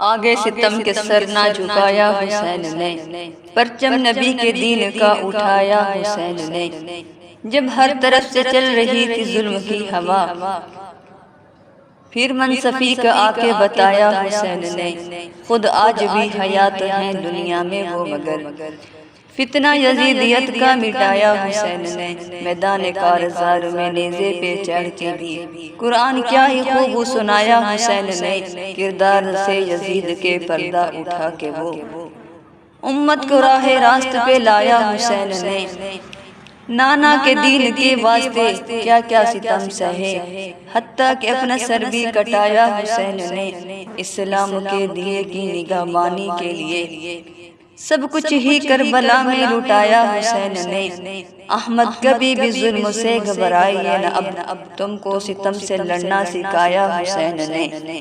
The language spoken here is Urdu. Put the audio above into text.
آگے ستم کے سر نہ جھکایا حسین نے، پرچم نبی کے دین کا اٹھایا حسین نے۔ جب ہر طرف سے چل رہی تھی ظلم کی ہوا، پھر منصفی کا آ کے بتایا حسین نے۔ خود آج بھی حیات ہیں دنیا میں وہ، مگر فتنہ یزیدیت کا مٹایا حسین نے۔ میدان کارزار میں نیزے پہ چڑھ کے بھی قرآن کیا ہی خوب سنایا حسین نے۔ کردار سے یزید کے پردہ اٹھا کے وہ امت کو راہ راست پہ لایا حسین نے۔ نانا کے دین کے واسطے کیا کیا ستم سہے، حتیٰ کہ اپنا سر بھی کٹایا حسین نے۔ اسلام کے دیے کی نگہبانی کے لیے سب کچھ ہی کربلا میں لٹایا حسین نے۔ احمد کبھی بھی ظلم سے گھبرائیے نہ، اب تم کو ستم سے لڑنا سکھایا حسین نے۔